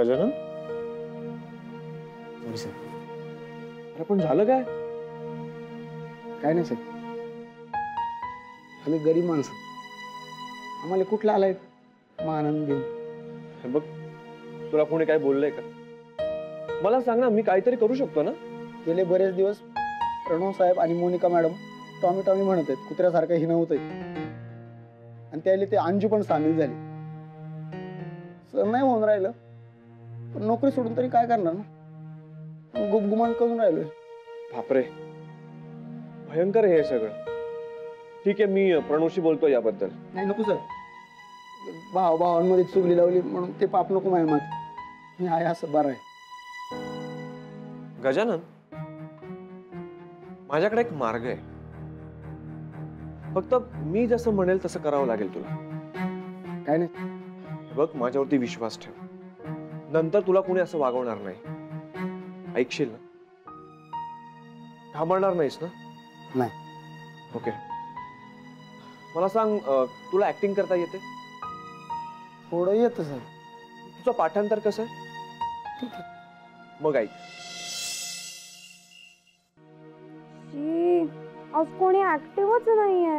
Gajanan sorry sir. अरे पण झालं काय? काय नाही सर, आम्ही गरीब माणसं, आम्हाला कुठला आलाय मानन घेऊन. हे बघ, तुला कोणी काय बोललंय का? मला सांग ना, मी काहीतरी करू शकतो ना. गेले बरेच दिवस प्रणव साहेब आणि मोनिका मॅडम टॉमी टॉमी म्हणत आहेत, कुत्र्यासारखं हिनवत आहेत. आणि त्याला ते अंजू पण सामील झाली. सर नाही होऊन राहिलं, पण नोकरी सोडून तरी काय करणार ना, गुपगुमान करून राहिलोय. बापरे, भयंकर हे सगळं. ठीक आहे, मी प्रणवशी बोलतो याबद्दल. नाही नको सर, भावांमध्ये चुगली लावली म्हणून ते पाप नको माझ्या मात. मी आहे असं बरं आहे. गजानन, माझ्याकडे एक मार्ग आहे. फक्त मी जसं म्हणेल तसं करावं लागेल तुला. काय नाही बघ, माझ्यावरती विश्वास ठेव. नंतर तुला कोणी असं वागवणार नाही. ऐकशील ना? घाबरणार नाहीस ना? नाही. ओके. मला सांग, तुला ऍक्टिंग करता येते? थोडं येतं सर. तुझं पाठांतर कसं आहे? ठीक आहे. मग ऐक. आज कोणी ऍक्टिव्हच नाहीये.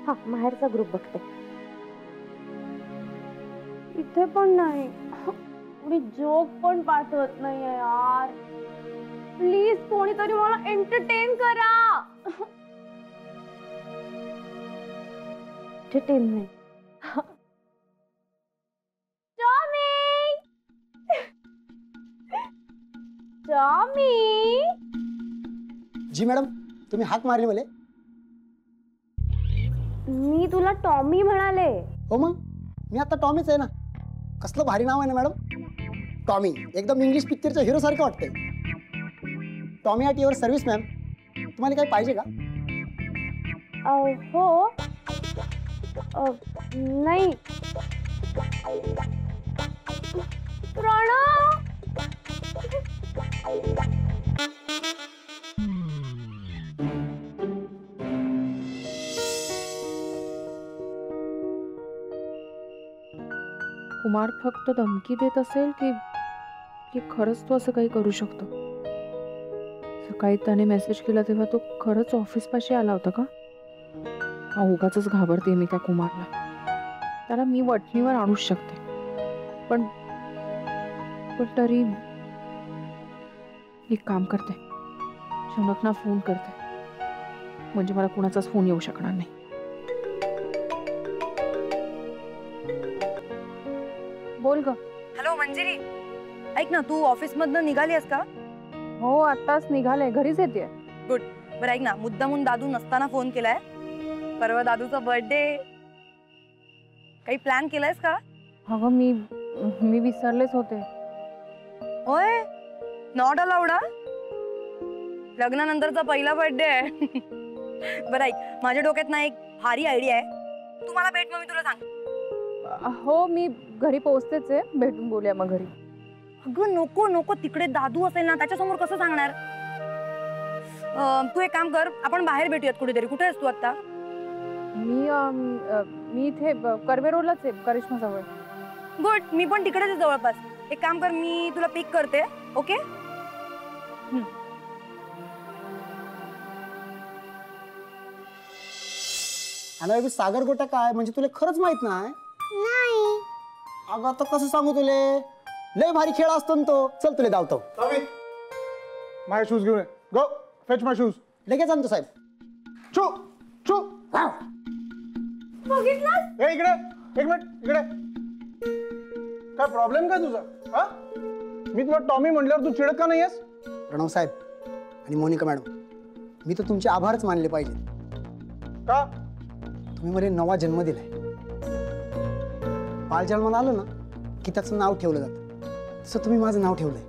हा, माहेरचा ग्रुप बघते. इथे पण नाही. कोणी जोक पण पाठवत नाहीये यार. प्लीज कोणीतरी मला एंटरटेन करा. एंटरटेन नाही. Tommy, Tommy. जी मॅडम, तुम्ही हाक मारली मला. मी तुला टॉमी म्हणाले. हो मग मी आता टॉमीच आहे ना. कसलं भारी नाव आहे ना मॅडम, टॉमी. एकदम इंग्लिश पिक्चरच्या हिरो सारखं वाटतंय. Tommy at your service ma'am. तुम्हाला काही पाहिजे का? हो. नाही. प्रणव, कुमार फक्त धमकी देत असेल की खरंच तो असं काही करू शकतो? सकाळी त्याने मेसेज केला तेव्हा तो खरंच ऑफिस पाशी आला होता का? उगाचच घाबरते मी त्या कुमारला. त्याला मी वठणीवर आणूच शकते, पण तरी एक काम करते, शौनकना फोन करते, म्हणजे मला कुणाचाच फोन येऊ शकणार नाही. बोल ग. हॅलो मंजिरी, ऐक ना, तू ऑफिस मधनं निघाली आहेस का? हो, आत्ताच निघाले, घरीच येते. गुड. बरं ऐक ना, मुद्दामून दादू नसताना फोन केलाय. परवा दादूचा बर्थडे, काही प्लॅन केलायस का? अगं मी विसरलेच होते. होय, नॉट अलाउड. लग्नानंतरचा पहिला बर्थडे आहे. बरं ऐक, माझ्या डोक्यात ना एक भारी आयडिया आहे. तू मला भेट, मग मी तुला सांग. हो, मी घरी पोहोचतेच आहे, भेटून बोलूया मग घरी. अगं नको नको, तिकडे दादू असेल ना, त्याच्यासमोर कसं सांगणार? तू एक काम कर, आपण बाहेर भेटूयात कुठेतरी. कुठे आहेस तू आता? मी इथे कर्वे रोडलाच आहे, करिश्मा जवळ. गुड, मी पण तिकडेच आहे जवळपास. एक काम कर, मी तुला पिक करते. ओके? आणि सागर गोटा काय म्हणजे तुला खरंच माहित नाही? नाही. अगं आता कसं सांगू तुले, लय भारी खेळ असतो ना तो. चल तुला धावतो. माझे शूज घेऊन गो, फेच माय शूज. लगेच आणतो साहेब. छू छू. बघितलं? ए इकडे, एक मिनिट इकडे. काय प्रॉब्लेम काय तुझा? हा, मी तुला टॉमी म्हटल्यावर तू चिडत का नाहीयेस? प्रणव साहेब आणि मोनिका मॅडम, मी तर तुमचे आभारच मानले पाहिजे. का? तुम्ही मला नवा जन्म दिलाय. बाळ जन्माला आलं ना की त्याचं नाव ठेवलं जातं, तसं तुम्ही माझं नाव ठेवलंय.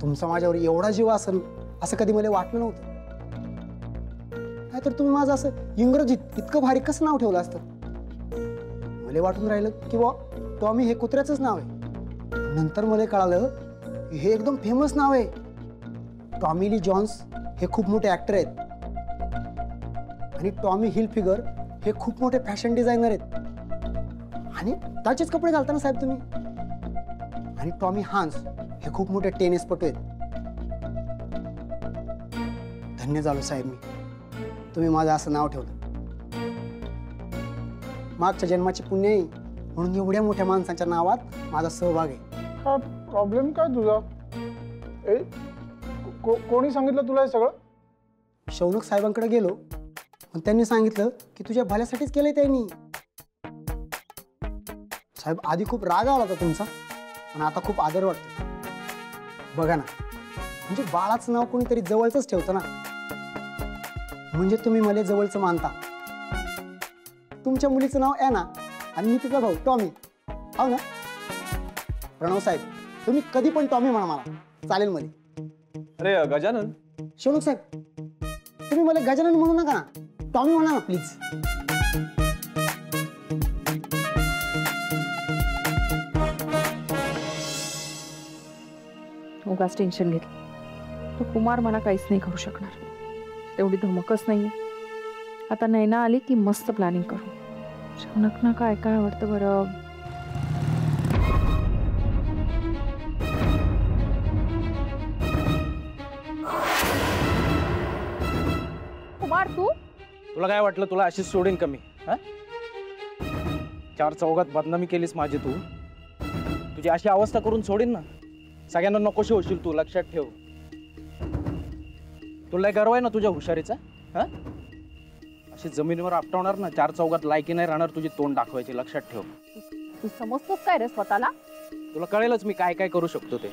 तुमचा माझ्यावर एवढा जीव असेल असं कधी मला वाटलं नव्हतं. नाहीतर तुम्ही माझं असं इंग्रजीत इतकं भारी कसं नाव ठेवलं असतं. मला वाटून राहिलं की बुवा टॉमी हे कुत्र्याचंच नाव आहे. नंतर मला कळालं की हे एकदम फेमस नाव आहे. टॉमी ली जॉन्स हे खूप मोठे ऍक्टर आहेत आणि टॉमी हिलफिगर हे खूप मोठे फॅशन डिझायनर आहेत. आणि त्याचेच कपडे घालताना साहेब तुम्ही. आणि टॉमी हान्स हे खूप मोठे टेनिसपटू आहेत. धन्य झालो साहेब मी, तुम्ही माझं असं नाव ठेवलं. मागच्या जन्माची पुण्य आहे म्हणून एवढ्या मोठ्या माणसांच्या नावात माझा सहभाग आहे. हा प्रॉब्लेम काय तुझा? ए कोणी सांगितलं तुला हे सगळं? शौनक साहेबांकडे गेलो पण त्यांनी सांगितलं की तुझ्या भल्यासाठीच केलंय त्यांनी. साहेब आधी खूप राग आला होता तुमचा, पण आता खूप आदर वाटतो. बघा ना, म्हणजे बाळाचं नाव कोणीतरी जवळच ठेवतं ना, म्हणजे तुम्ही मला जवळचं मानता. तुमच्या मुलीचं नाव ॲना आणि मी तिचा भाऊ टॉमी, हो ना? प्रणव साहेब, तुम्ही कधी पण टॉमी म्हणा, मला चालेल मध्ये. अरे गजानन, शौनक साहेब, तुम्ही मला गजानन म्हणू नका ना, टॉमी म्हणा ना प्लीज. उगाच टेन्शन घेतलं. तो कुमार मला काहीच नाही करू शकणार, तेवढी धमकच नाहीये. आता नैना आली की मस्त प्लॅनिंग करू. शौनकना काय काय आवडतं बरं? कुमार, तुला काय वाटलं तुला अशीच सोडीन कमी? हा, 4 चौघात बदनामी केलीस माझी तू. तुझी अशी अवस्था करून सोडीन ना. सगळ्यांना नकोशी होशील तू, लक्षात ठेव. तुला गर्व आहे ना तुझ्या हुशारीचा? हा, अशी जमिनीवर आपटवणार ना, 4 चौघात लायकी नाही राहणार तुझी तोंड दाखवायची, लक्षात ठेव. तू समजतोस काय रे स्वतःला? तुला कळेलच मी काय काय करू शकतो ते.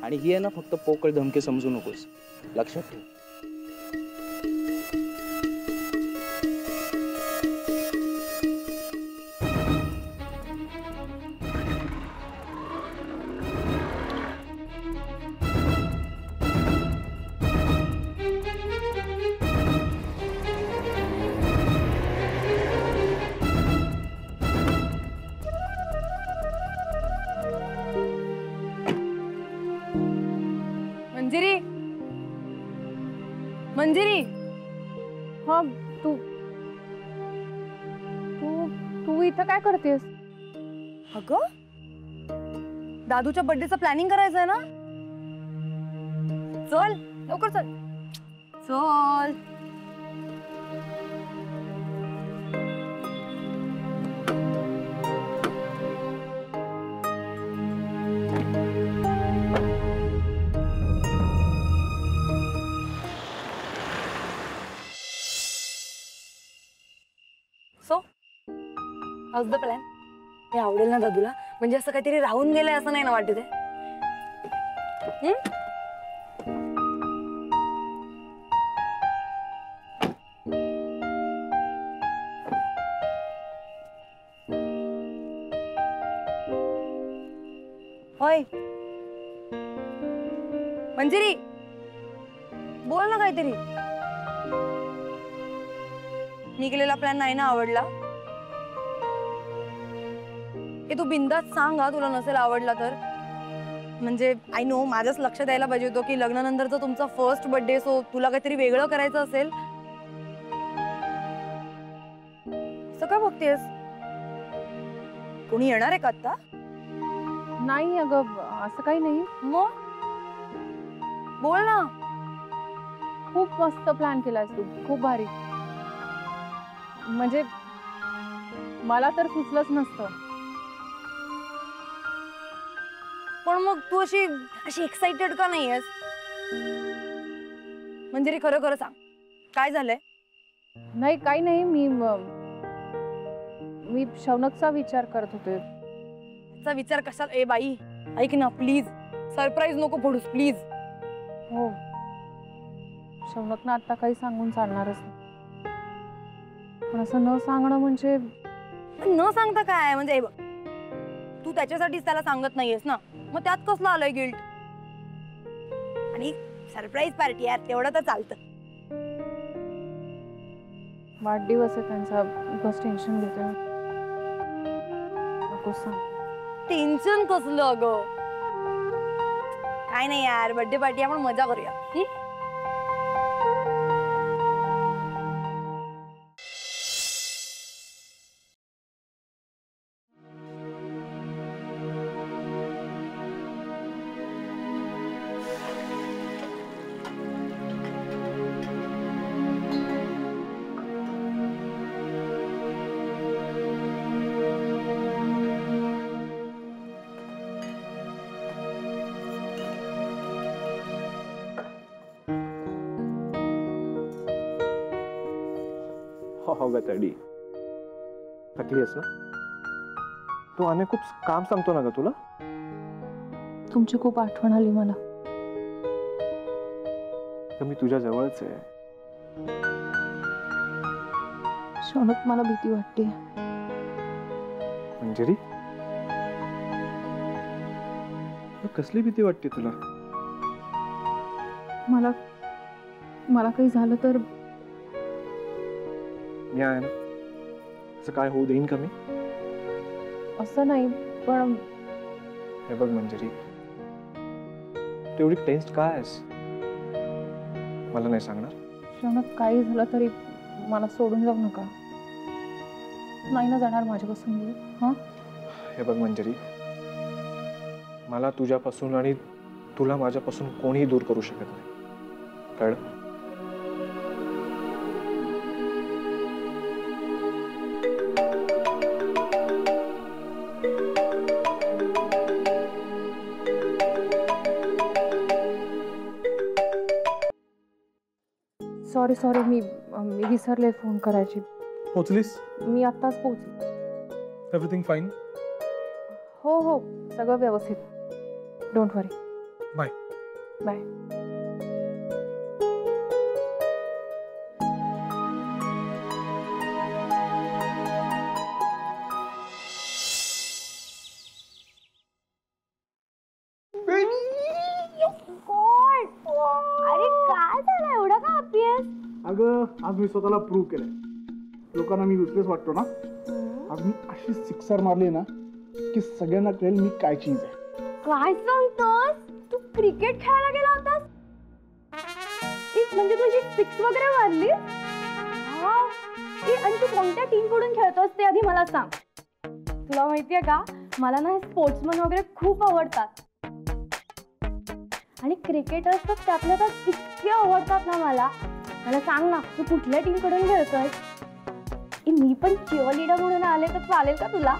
आणि ही आहे ना फक्त पोकळ धमकी समजू नकोस, लक्षात ठेव. मंजिरी, मंजिरी. हा, तू तू तू इथं काय करतेस? अगं, दादूच्या बर्थडेचं प्लॅनिंग करायचंय ना. चल लवकर चल. चल. So house the plan? हे आवडेल ना दादूला? म्हणजे असं काहीतरी राहून गेलंय असं नाही ना वाटत आहे? होय मंजिरी, बोल ना काहीतरी. मी केलेला प्लॅन नाही ना आवडला? हे तू बिंदास सांग हा, तुला नसेल आवडला तर. म्हणजे आय नो माझ्याच लक्ष द्यायला पाहिजे होतं की लग्नानंतरचा तुमचा फर्स्ट बर्थडे, सो तुला काहीतरी वेगळं करायचं असेल. असं काय बघतेस? कोणी येणार आहे का आता? नाही अगं, असं काही नाही. मग बोल ना. खूप मस्त प्लॅन केलास तू, खूप भारी. म्हणजे मला तर सुचलंच नसतं. पण मग तू अशी अशी एक्साइटेड का नाही आहेस? म्हणजे खरं खरं सांग, काय झालंय? नाही, काही नाही. मी शौनकचा विचार करत होते. चा विचार कशाला? ए बाई ऐक ना प्लीज, सरप्राईज नको पडूस प्लीज. हो, शौनकनं आता काही सांगून चालणारच नाही. पण असं न सांगणं म्हणजे? न सांगता काय म्हणजे? बघ, तू त्याच्यासाठीच त्याला सांगत नाहीयेस ना, मग त्यात कसलं आलंय गिल्ट? आणि सरप्राईज पार्टी यार, तेवढं तर चालतं. वाढदिवस आहे त्यांचा, उगाच टेन्शन घेते. नको सांग. टेन्शन कसलं अगं? काय नाही यार, बर्थडे पार्टी आपण मजा करूया. हव्या तडी थकलीस ना तू अनेक खूप काम सांगतो ना ग तुला तुमची खूप आठवण आली मला. तर मी तुझ्या जवळच आहे. शौनक मला भीती वाटते. मंजरी कसली भीती वाटते तुला? मला मला काही झालं तर मी आहे ना असं काय होऊ देईन का मी? असं नाही पण हे बघ मंजरी तेवढी टेन्स्ड काय आहेस? मला नाही सांगणार? शौनक काही झालं तरी मला सोडून जाऊ नका. नाही ना जाणार माझ्यापासून दूर. हां हे बघ मंजरी मला तुझ्यापासून आणि तुला माझ्यापासून कोणीही दूर करू शकत नाही कळलं? सॉरी सॉरी मी विसरले फोन करायची. पोचलीस? मी आत्ताच पोहोचले. Everything fine? हो हो सगळं व्यवस्थित. Don't worry. बाय. बाय. अरे काय झालं एवढा का हॅपी आहेस? अगं आज मी स्वतःला प्रूव्ह केलंय. लोकांना मी युजलेस वाटतो ना. आज मी अशी सिक्सर मारली ना की सगळ्यांना कळेल मी काय चीज आहे. काय सांगतोस? तू क्रिकेट खेळायला गेला होतास? म्हणजे तुझी सिक्स वगैरे मारली? आणि तू कोणत्या टीम कडून खेळतोस ते आधी मला सांग. तुला माहितीये का मला ना हे स्पोर्ट्समन वगैरे खूप आवडतात आणि क्रिकेटर्स तर त्यातल्या त्यात इतके आवडतात ना मला. मला सांग ना तू कुठल्या टीम कडून खेळतोय? मी पण चिअर लीडर म्हणून आले तर चालेल का तुला?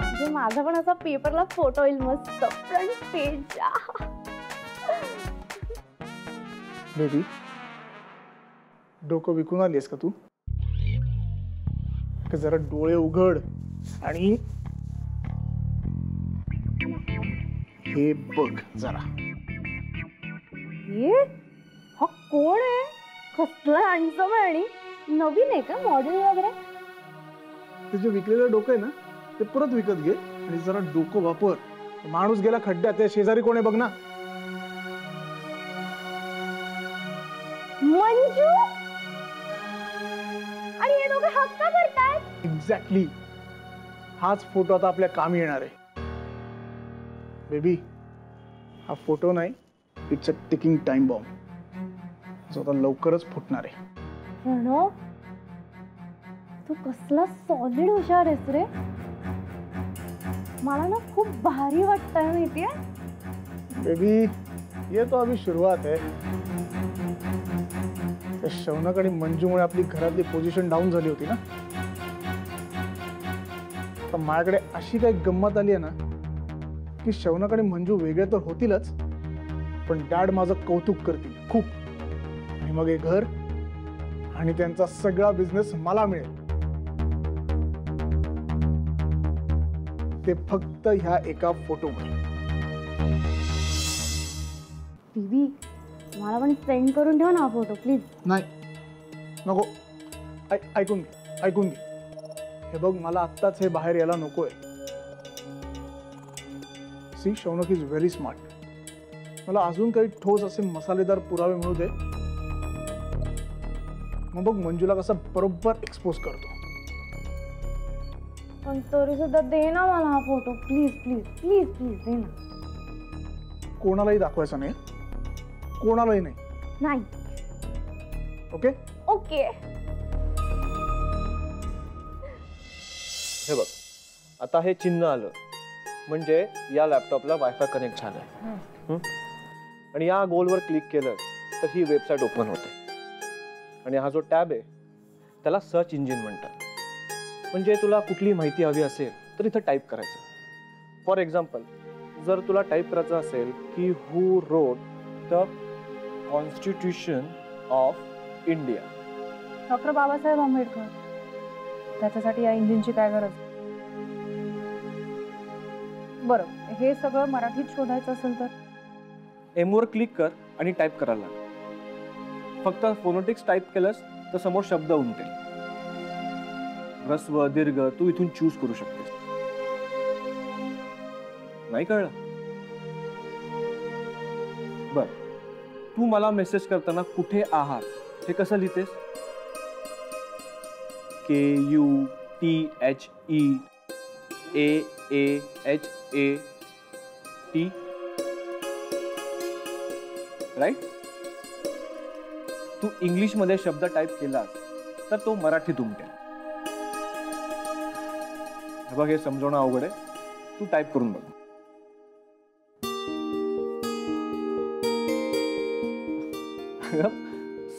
म्हणजे माझा पण असा पेपरला फोटो येईल मस्त फ्रंट पेज. बेबी डोकं विकून आलीस का तू? जरा डोळे उघड आणि हे बघ जरा. हा कोण आहे? कसलं हँडसम आहे आणि नवीन आहे का मॉडेल वगैरे? ते जे विकलेलं डोकं आहे ना ते परत विकत घे आणि जरा डोकं वापर. माणूस गेला खड्ड्यात. त्या शेजारी कोण आहे बघ ना. मंजू आणि हे दोघं हक्क करतायत. एक्झॅक्टली हाच फोटो आता आपल्या कामी येणार आहे. बेबी हा फोटो नाही it's a ticking time bomb जो आता लवकरच फुटणार आहे. प्रणव तू कसला सॉलिड हुशार आहेस रे. मला ना खूप भारी वाटतंय माहितीये. बेबी ये तो अभी शुरुआत है. त्या शौनक आणि मंजूमुळे आपली घरातली पोझिशन डाऊन झाली होती ना. तर माझ्याकडे अशी काही गंमत आली आहे ना की शौनक आणि मंजू वेगळे तर होतीलच पण डॅड माझं कौतुक करतील खूप. आणि मग हे घर आणि त्यांचा सगळा बिझनेस मला मिळेल. ते फक्त ह्या एका फोटोमुळे. बीबी मला पण सेंड करून ठेव ना फोटो प्लीज. नाही नको. ऐकून घे ऐकून घे. हे बघ मला आत्ताच हे बाहेर यायला नकोय. See Shaunak is very smart. मला अजून काही ठोस असे मसालेदार पुरावे मिळू दे मग बघ मंजूला कसं बरोबर एक्सपोज करतो. पण तरी सुद्धा दे ना मला हा photo please please please please दे ना. कोणालाही दाखवायचा नाही. कोणालाही नाही. नाही. Okay okay. हे बघ आता हे चिन्ह आलं म्हणजे या लॅपटॉपला वायफाय कनेक्ट झालंय. आणि या गोलवर क्लिक केलं तर ही वेबसाईट ओपन होते. आणि हा जो टॅब आहे त्याला सर्च इंजिन म्हणतात. म्हणजे तुला कुठली माहिती हवी असेल तर इथं टाईप करायचं. फॉर एक्झाम्पल जर तुला टाईप करायचं असेल की हू wrote the constitution of India doctor Babasaheb Ambedkar. त्याच्यासाठी या इंजिनची काय गरज? बरं, हे सगळं मराठीत शोधायचं असेल तर एमवर क्लिक कर आणि टाईप करायला लाग. फक्त फोनोटिक्स टाईप केलंस तर समोर शब्द उमटेल. ह्रस्व दीर्घ तू इथून चूज करू शकतेस. नाही कळलं? बर, तू मला मेसेज करताना कुठे आहात हे कसं लिहितेस? KUTHEAAHET, right? तू इंग्लिश मध्ये शब्द टाईप केलास तर तो मराठीत उमटेल. हे बघ, हे समजवणं अवघड आहे. तू टाईप करून बघ.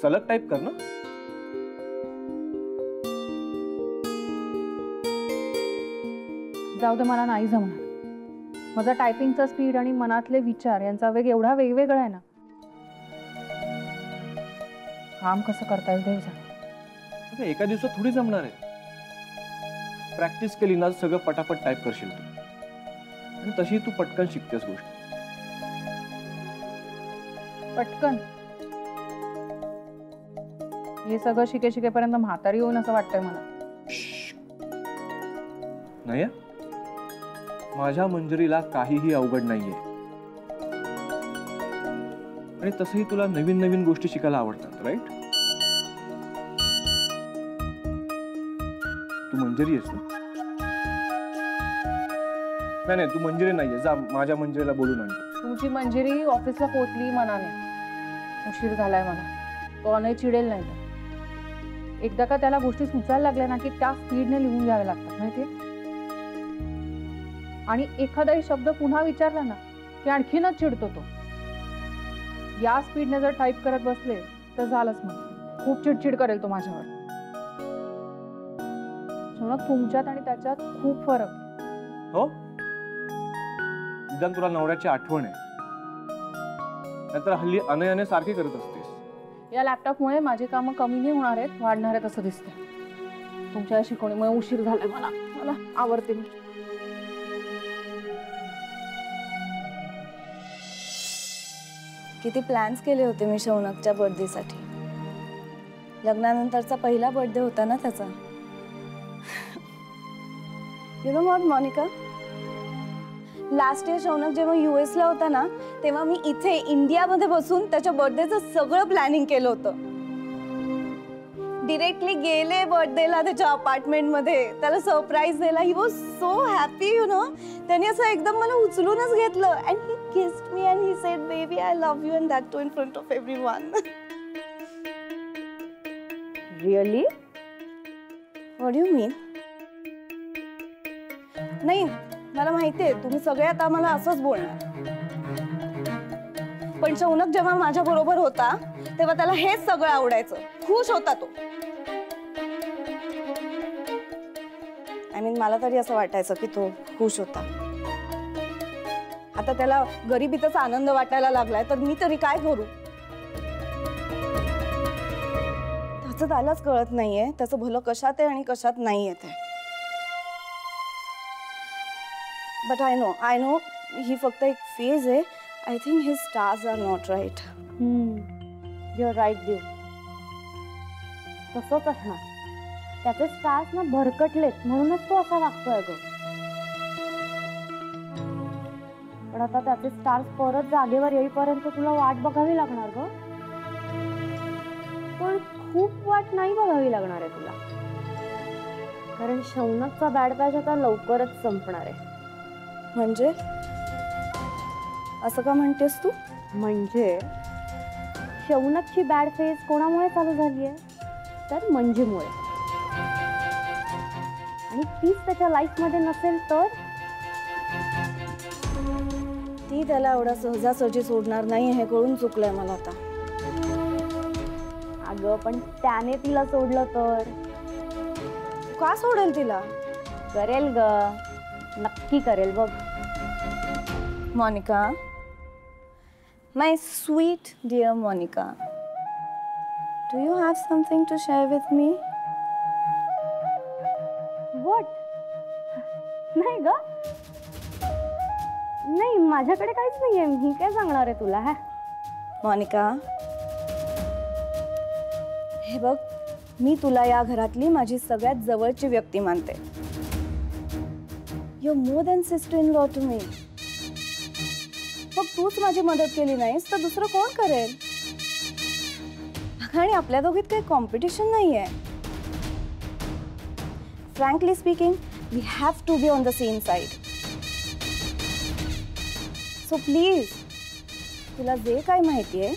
सलग टाईप कर ना. जाऊ दे, मला नाही जमणार. माझा टायपिंगचा स्पीड आणि मनातले विचार यांचा वेग एवढा वेगवेगळा आहे ना. काम कसं करता येईल देव जाणे. एका दिवसात थोडी जमणार आहे. प्रॅक्टिस केली ना सगळं पटापट टाईप करशील तू. आणि तशी तू पटकन शिकतेस गोष्ट. पटकन हे सगळं शिकेपर्यंत म्हातारी होऊन असं वाटतंय मला. नाही, माझ्या मंजुरीला काहीही अवघड नाहीये. आणि तसंही तुला नवीन नवीन गोष्टी शिकायला आवडतात, राईट? तू मंजिरी आहेस ना? नाही, तू मंजिरी नाहीये. जा, माझ्या मंजिरीला बोलून आणतो. तुमची मंजिरी ऑफिसला पोहोचली मनाने. उशीर झालाय मला. तो अनय चिडेल नाही तर. एकदा का त्याला गोष्टी सुचायला लागल्या ना की त्या स्पीडने लिहून घ्यावे लागतात, माहितीये? आणि एखादाही शब्द पुन्हा विचारला ना की आणखीनच चिडतो तो. या स्पीडने जर टाईप करत बसले तर झालंच. मग खूप चिडचिड करेल तो माझ्यावर. तुमच्यात आणि त्याच्यात खूप फरक. हो, निदान तुला नवऱ्याची आठवण आहे. नाहीतर हल्ली अनयाने सारखी करत असतेस. या लॅपटॉपमुळे माझी कामं कमी नाही होणार आहेत, वाढणार आहेत असं दिसतंय. तुमच्या शिकवणीमुळे उशीर झालाय मला आवडते मी. किती प्लॅन्स केले होते मी शौनकच्या बर्थडेसाठी. लग्नानंतरचा पहिला बर्थडे होता ना त्याचा. You know what Monica, last year Shaunak जेव्हा US ला होता ना तेव्हा मी इथे इंडियामध्ये बसून त्याच्या बर्थडेचं सगळं प्लॅनिंग केलं होतं. डिरेक्टली गेले बर्थडेला त्याच्या अपार्टमेंटमध्ये, त्याला सरप्राईज दिला. He was so happy, you know. त्याने असं एकदम मला उचलूनच घेतलं and he kissed me and he said baby I love you and that too in front of everyone. Really? What do you mean? नाही, मला माहितीये तुम्ही सगळे आता मला असंच बोलणार. पण शौनक जेव्हा माझ्या बरोबर होता तेव्हा त्याला हेच सगळं आवडायचं. खुश होता तो. आय मीन मला तरी असं वाटायचं की तो खुश होता. आता त्याला गरिबीतच आनंद वाटायला लागलाय तर मी तरी काय करू? त्याचं त्यालाच कळत नाहीये त्याचं भलं कशात आहे आणि कशात नाहीये ते. बट आय नो ही फक्त एक फेज आहे. I think his stars are not right. You are right Dev. तसंच असणार. त्याचे स्टार्स ना भरकटलेत म्हणूनच तो असा वागतोय ग. पण आता त्याचे स्टार्स परत जागेवर येईपर्यंत तुला वाट बघावी लागणार ग. पण खूप वाट नाही बघावी लागणार आहे तुला. कारण शौनकचा बॅड पॅच आता लवकरच संपणार आहे. म्हणजे असं का म्हणतेस तू? म्हणजे शौनकची बॅड फेज कोणामुळे चालू झाली आहे तर मंजूमुळे. आणि तीच त्याच्या लाईफ मध्ये नसेल तर ती त्याला एवढा सहजासहजी सोडणार नाही हे कळून चुकलंय मला आता. अगं पण त्याने तिला सोडलं तर का सोडेल तिला? करेल ग, नक्की करेल बघ. Monika, my sweet dear Monica, Do you have something to share with me? What? नाही ग, नाही माझ्याकडे काहीच नाहीये. मी काय सांगणार आहे तुला? हा मोनिका, हे बघ, मी तुला या घरातली माझी सगळ्यात जवळची व्यक्ती मानते. You're more than sister-in-law to me. मग तूच माझी मदत केली नाहीस तर दुसरं कोण करेल? आणि आपल्या दोघीत काही कॉम्पिटिशन नाहीये. Frankly speaking, we have to be on the same side. So please, तुला जे काय माहिती आहे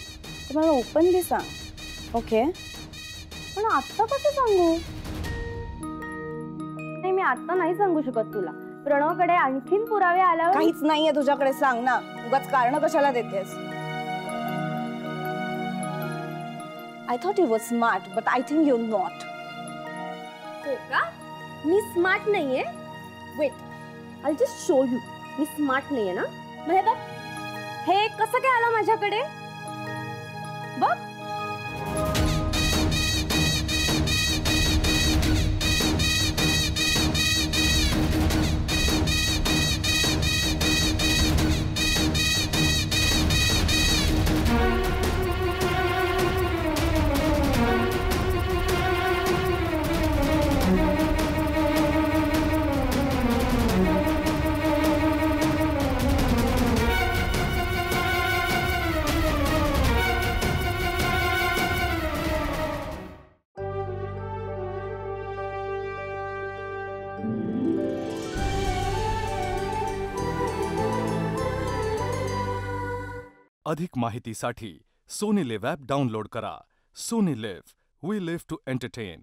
ते मला ओपनली सांग, ओके? पण आता कसं सांगू? नाही, मी आता नाही सांगू शकत तुला. प्रणवकडे आणखीन पुरावे आल्यावर. काहीच नाहीये तुझ्याकडे, सांग ना. उगाच कारण कशाला देतेस? I thought you were smart, but I think you're not. हो का? मी स्मार्ट नाहीये? Wait, I just show you. मी स्मार्ट नाहीये ना? मग हे बघ, हे कसं काय आलं माझ्याकडे? बघ. अधिक माहितीसाठी सोनी लिव्ह ॲप डाउनलोड करा. Sony Liv, we live to entertain.